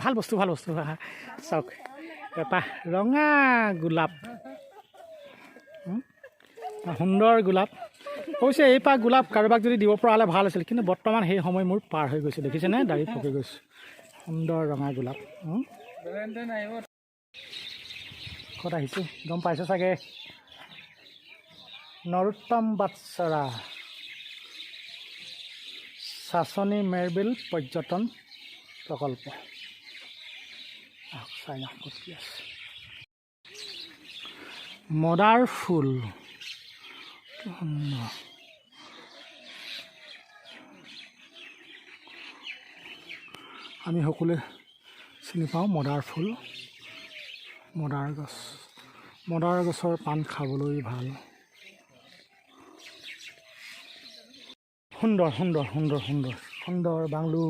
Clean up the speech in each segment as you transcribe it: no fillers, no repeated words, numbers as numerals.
ভাল বস্তু চাওক এপাহ ৰঙা গোলাপ সুন্দৰ গোলাপ কৈছে এইপাহ গোলাপ কাৰোবাক যদি দিব পৰা হ'লে ভাল আছিল কিন্তু বৰ্তমান সেই সময় মোৰ পাৰ হৈ গৈছে দেখিছেনে দাঢ়ি পকি গৈছে সুন্দৰ ৰঙা গোলাপ ক'ত আহিছোঁ গম পাইছে চাগে নৰোত্তম বাটচৰা চাচনি মেৰবিল পৰ্যটন প্ৰকল্প চাই নাম ক'ত কি আছে মদাৰ ফুল আমি সকলোৱে চিনি পাওঁ মদাৰ ফুল মদাৰ গছৰ পাণ খাবলৈ ভাল সুন্দৰ বাংলো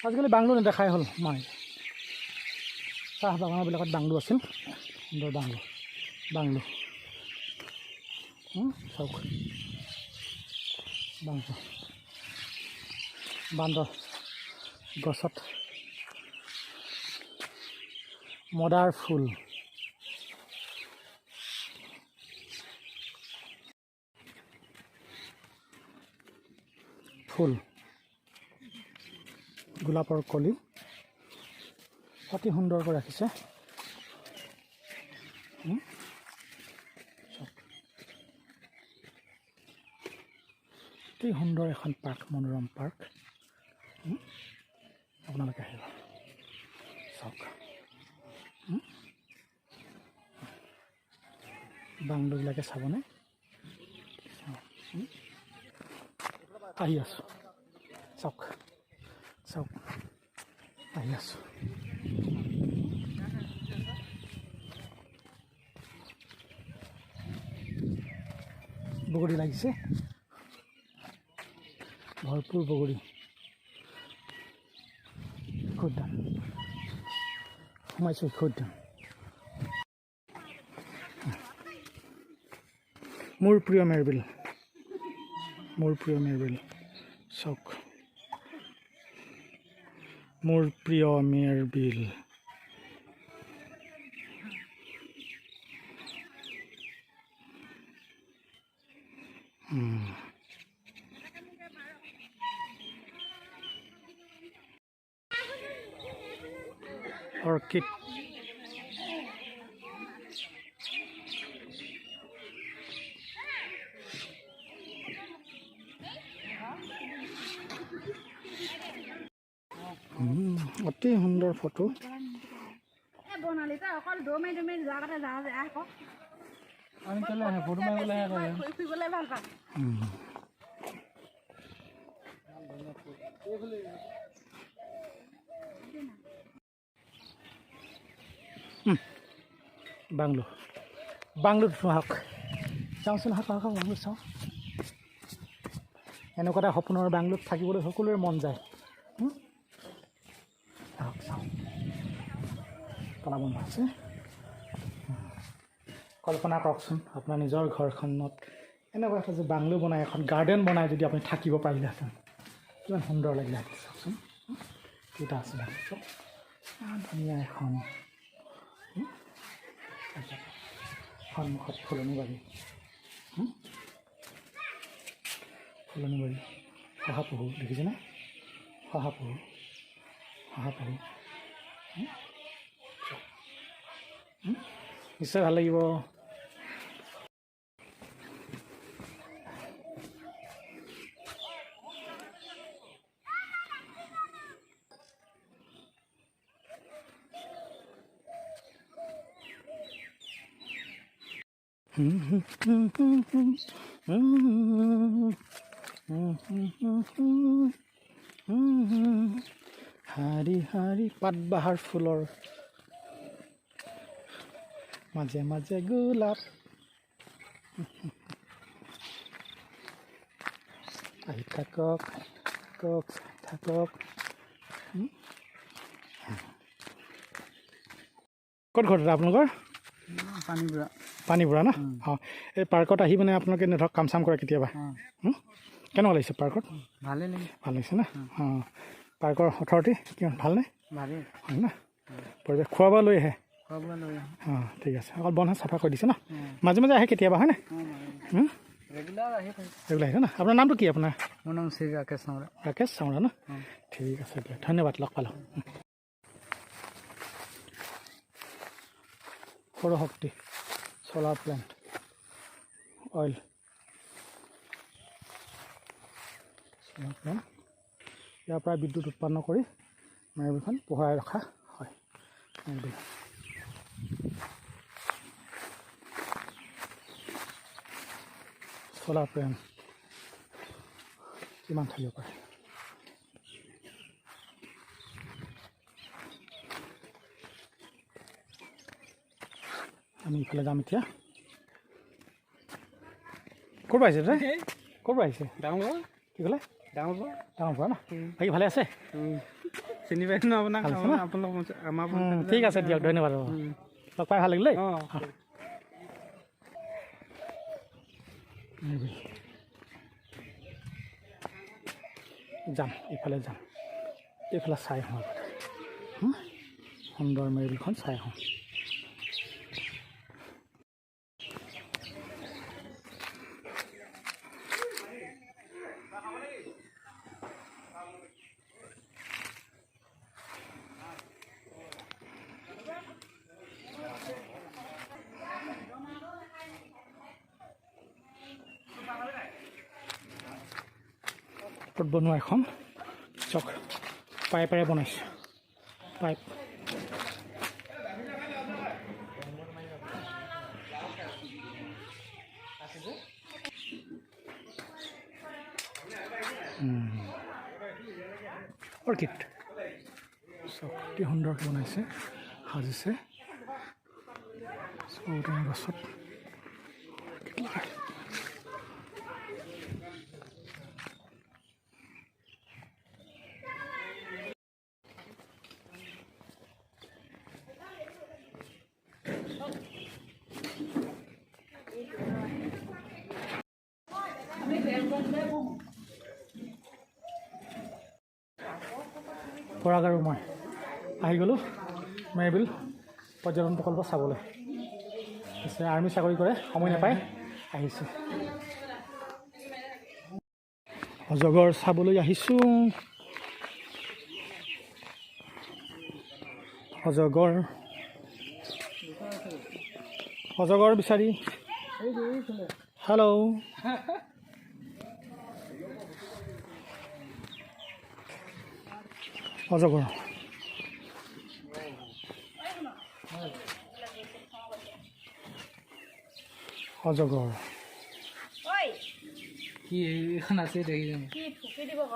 আজিকালি বাংলো নেদেখাই হ'ল মানে চাহ বাগানবিলাকত বাংলো আছিল সুন্দৰ বাংলো চাওক বান্দৰ গছত মদাৰ ফুল গোলাপৰ কলি অতি সুন্দৰকৈ ৰাখিছে অতি সুন্দৰ এখন পাৰ্ক মনোৰম পাৰ্ক আপোনালোকে আহিব চাওক বাংলোবিলাকে চাবনে আহি আছোঁ চাওক আহি আছোঁ বগৰী লাগিছে ভৰপূৰ বগৰী খুদ্দাম সোমাইছোঁ খুদ্দাম মোৰ প্ৰিয় মেৰবিল চাওক মোৰ প্ৰিয় মেৰবিল অৰ্কিড অতি সুন্দৰ ফটো বাংলোত আহক যাওঁচোন আহক বাংলোত চাওঁ এনেকুৱা এটা সপোনৰ বাংলোত থাকিবলৈ সকলোৰে মন যায় তলা বন্ধ আছে কল্পনা কৰকচোন আপোনাৰ নিজৰ ঘৰখনত এনেকুৱা এটা যে বাংলো বনাই এখন গাৰ্ডেন বনাই যদি আপুনি থাকিব পাৰিলেহেঁতেন কিমান সুন্দৰ লাগিলেহেঁতেন চাওকচোন কেইটা আছে চাওক ধুনীয়া এখন সন্মুখত ফুলনি বাৰী শহাপহু দেখিছেনে শহাপহু নিশ্চয় ভাল লাগিব হাৰি হাৰি পাতবাহাৰ ফুলৰ মাজে মাজে গোলাপ আহি থাকক ক'ত ঘৰ আপোনালোকৰ পানীপুৰা ন অঁ এই পাৰ্কত আহি মানে আপোনালোকে ধৰক কাম চাম কৰে কেতিয়াবা কেনেকুৱা লাগিছে পাৰ্কত ভাল লাগিছে না অঁ পাৰ্কৰ অথৰিটি কিমান ভালনে ভালেই হয় না পৰিৱেশ খোৱা বোৱা লৈ আহে খোৱা বোৱা লৈ অঁ ঠিক আছে অকল বন্ধ চাফা কৰি দিছে ন মাজে মাজে আহে কেতিয়াবা হয়নে ৰেগুলাৰ আহি থাকে ৰেগুলাৰ আহিছে ন আপোনাৰ নামটো কি আপোনাৰ মোৰ নাম শ্ৰী ৰাকেশ চামৰা ৰাকেশ চামৰা ন ঠিক আছে দিয়ক ধন্যবাদ লগ পালোঁ সৌৰশক্তি চ'লাৰ প্লেণ্ট অইল চ'লাৰ প্লেণ্ট ইয়াৰ পৰা বিদ্যুৎ উৎপন্ন কৰি মায়াবীখন পোহৰাই ৰখা হয় চ'লাৰ প্লেণ্ট কিমান থাকিব পাৰে আমি ইফালে যাম এতিয়া ক'ৰ পৰা আহিছে দাদা ক'ৰ পৰা আহিছে ডাঙৰ কি ক'লে ডাঙৰ ডাঙৰ পৰা ন বাকী ভালে আছে চিনি পাইছোঁ ন আপোনাক আমাৰ ঠিক আছে দিয়ক ধন্যবাদ লগ পাই ভাল লাগিল দেই যাম ইফালে যাম এইফালে চাই আহোঁ সুন্দৰ মেৰিলখন চাই আহোঁ বনোৱা এখন চক পাইপেৰে বনাইছে পাইপ অৰ্কিড চক অতি সুন্দৰকৈ বনাইছে সাজিছে চৌটেঙা গছত পৰাগ আৰু মই আহি গ'লোঁ মেৰবিল পৰ্যটন প্ৰকল্প চাবলৈ পিছে আৰ্মি চাকৰি কৰে সময় নাপায় আহিছোঁ অজগৰ চাবলৈ আহিছোঁ অজগৰ অজগৰ বিচাৰি হেল্ল' অজগৰ অজগৰ কি এইখন আছে দেখি যাম কি ফুকি দিব ক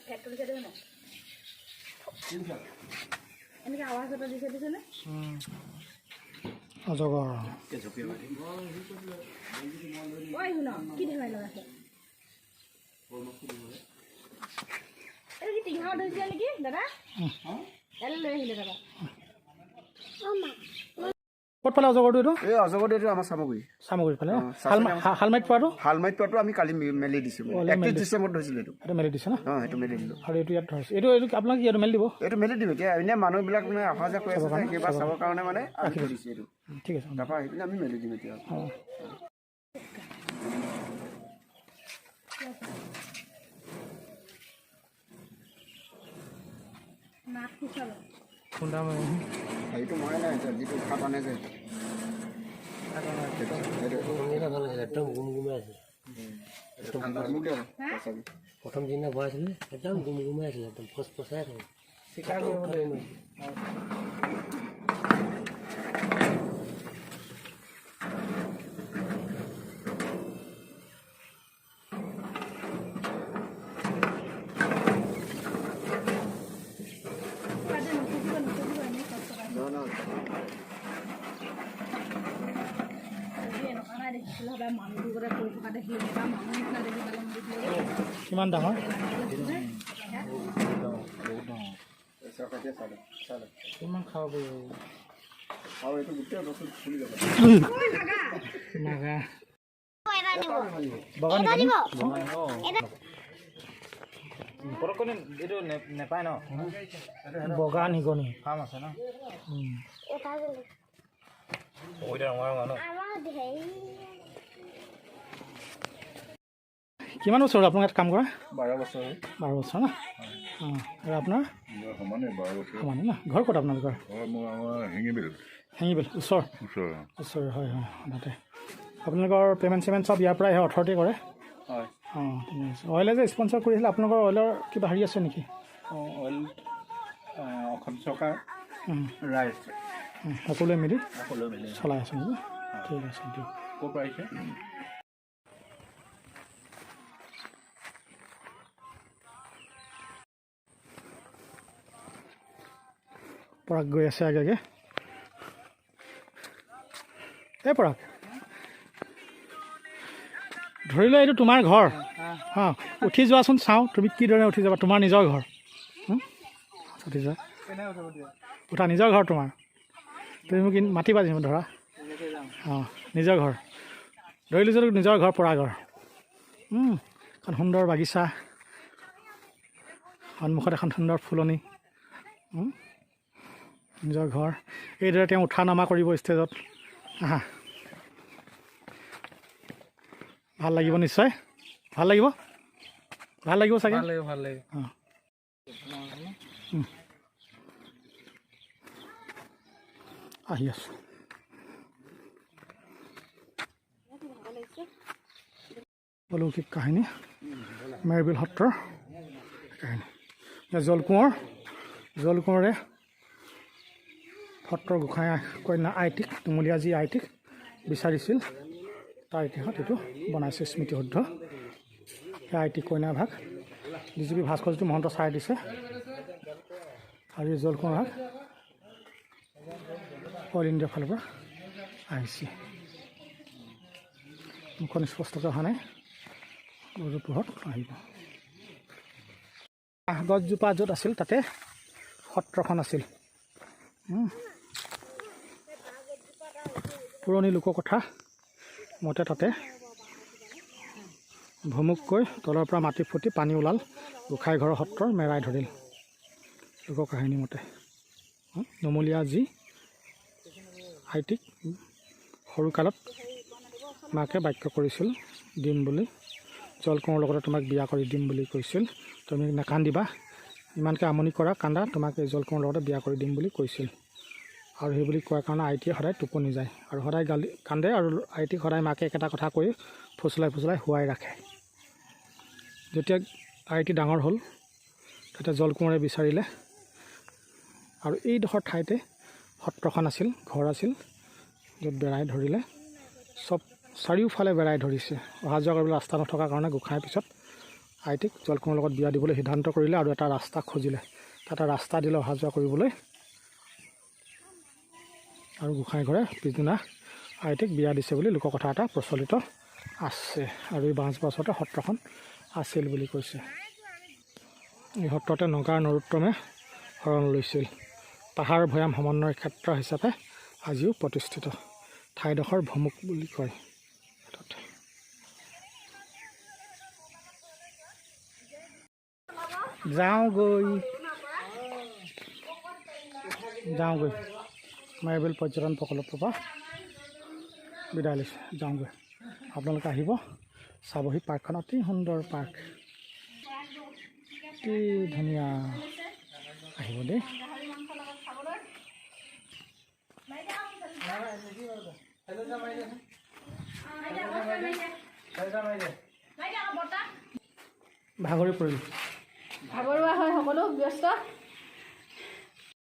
ফেটটো দিছে দেবে না এনেকৈ আৱাজ এটা দিছে দিছেনে অজগৰ ঐ শুন কি ধেমাই লগাইছে এইটো কি টিঙাও ধৰিছিলে নেকি দাদা এল লৈ আহিলে দাদা ক'ত পালে অজগৰটো এইটো এই অজগৰটো এইটো আমাৰ চামগুৰি পালে হালমাইত পোৱাটো আমি কালি মেলি দিছোঁ 31 ডিচেম্বৰত ধৰিছিলোঁ এইটো মেলি দিছে ন সেইটো মেলি দিলোঁ আৰু এইটো ইয়াত ধৰিছে এইটো আপোনাক ইয়াত মেলি দিব এইটো মেলি দিম এতিয়া এনে মানুহবিলাক মানে অহা যোৱা কৰি আছে সেইবাৰ চাবৰ কাৰণে মানে আমি দিছোঁ এইটো ঠিক আছে তাৰপৰা আহি পিনে আমি মেলি দিম এতিয়া খুন্দা সেইটো মৰে নাই যিটো ভাত আনে যে একদম গুমগুমাই আছে প্ৰথম দিনা ভৰাইছিলে একদম গুমগুমাই আছিলে একদম ফচফচাই থাকে চিকাৰ কৰিবলৈ কিমান ডাঙৰ কিমান খাব নাগা বগা পটককৈ এইটো নেপায় ন বগা নিগনি ফাৰ্ম আছে ন কিমান বছৰ আপোনাৰ ইয়াত কাম কৰা 12 বছৰ 12 বছৰ না অঁ আৰু আপোনাৰ সমানে 12 বছৰ সমানে না ঘৰ ক'ত আপোনালোকৰ মোৰ আমাৰ হেঙিবিল ওচৰ হয় হয় তাতে আপোনালোকৰ পে'মেণ্ট চেমেণ্ট চব ইয়াৰ পৰাই অথৰিটি কৰে হয় অঁ ঠিক আছে অইলে যে স্পনচাৰ কৰিছিলে আপোনালোকৰ অইলৰ কিবা হেৰি আছে নেকি অইল অসম চৰকাৰ ৰাইজ সকলোৱে মিলি মিলি চলাই আছে নেকি ঠিক আছে দিয়ক ক'ৰ পৰা আহিছে পৰাগ গৈ আছে আগে আগে এই পৰাগ ধৰি লোৱা এইটো তোমাৰ ঘৰ অঁ উঠি যোৱাচোন চাওঁ তুমি কিদৰে উঠি যাবা তোমাৰ নিজৰ ঘৰ উঠি যোৱা উঠা নিজৰ ঘৰ তোমাৰ তুমি মোক মাতিবা যিমান ধৰা অঁ নিজৰ ঘৰ ধৰিলোঁ যদি নিজৰ ঘৰ পৰা ঘৰ এখন সুন্দৰ বাগিচা সন্মুখত এখন সুন্দৰ ফুলনি নিজৰ ঘৰ এইদৰে তেওঁ উঠা নমা কৰিব ষ্টেজত আহা ভাল লাগিব নিশ্চয় ভাল লাগিব চাগে ভাল লাগিব অঁ আহি আছোঁ অলৌকিক কাহিনী মেৰবিল সত্ৰৰ কাহিনী জলকোঁৱৰে সত্ৰৰ গোঁসাই কন্যা আইটিক তুমলীয়া যি আইটিক বিচাৰিছিল তাৰ ইতিহাসত এইটো বনাইছে স্মৃতিশুদ্ধ সেই আইটিক কন্যা ভাগ DGP ভাস্কৰজ্যোতি মহন্ত চাই দিছে আৰু এই জলকোঁৱৰ ভাগ অল ইণ্ডিয়াৰ ফালৰ পৰা আহিছে মুখখন স্পষ্টকৈ অহা নাই পোহৰত আহিব গছজোপা য'ত আছিল তাতে সত্ৰখন আছিল পুৰণি লোককথা মতে তাতে ভমুককৈ তলৰ পৰা মাটি ফুটি পানী ওলাল গোঁসাই ঘৰৰ সত্ৰৰ মেৰাই ধৰিল লোককাহিনী মতে নমলীয়া যি আইটিক সৰুকালত মাকে বাক্য কৰিছিল দিম বুলি জলকোঁৱৰৰ লগতে তোমাক বিয়া কৰি দিম বুলি কৈছিল তুমি নাকান্দিবা ইমানকৈ আমনি কৰা কান্দা তোমাক এই জলকোঁৱৰৰ লগতে বিয়া কৰি দিম বুলি কৈছিল আৰু সেই বুলি কোৱাৰ কাৰণে আইটিয়ে সদায় টোপনি যায় আৰু সদায় গালি কান্দে আৰু আইটিক সদায় মাকে একেটা কথা কৈ ফুচলাই শুৱাই ৰাখে যেতিয়া আইটি ডাঙৰ হ'ল তেতিয়া জলকোঁৱৰে বিচাৰিলে আৰু এইডোখৰ ঠাইতে সত্ৰখন আছিল ঘৰ আছিল য'ত বেৰাই ধৰিলে চব চাৰিওফালে বেৰাই ধৰিছে অহা যোৱা কৰিবলৈ ৰাস্তা নথকাৰ কাৰণে গোঁসাই পিছত আইটিক জলকোঁৱৰৰ লগত বিয়া দিবলৈ সিদ্ধান্ত কৰিলে আৰু এটা ৰাস্তা খুজিলে তাতে ৰাস্তা দিলে অহা যোৱা কৰিবলৈ আৰু গোঁসাই ঘৰে পিছদিনা আইটিক বিয়া দিছে বুলি লোককথা এটা প্ৰচলিত আছে আৰু এই বাঁচ বছৰতে সত্ৰখন আছিল বুলি কৈছে এই সত্ৰতে নগাৰ নৰোত্তমে শৰণ লৈছিল পাহাৰ ভৈয়াম সমন্বয় ক্ষেত্ৰ হিচাপে আজিও প্ৰতিষ্ঠিত ঠাইডোখৰ ভমুক বুলি কয় যাওঁগৈ মেৰবিল পৰ্যটন প্ৰকল্পৰ পৰা বিদায় লৈছোঁ যাওঁগৈ আপোনালোকে আহিব চাবহি পাৰ্কখন অতি সুন্দৰ পাৰ্ক অতি ধুনীয়া আহিব দেই ভাগৰি পৰিলোঁ ভাগৰুৱা হয় সকলো ব্যস্ত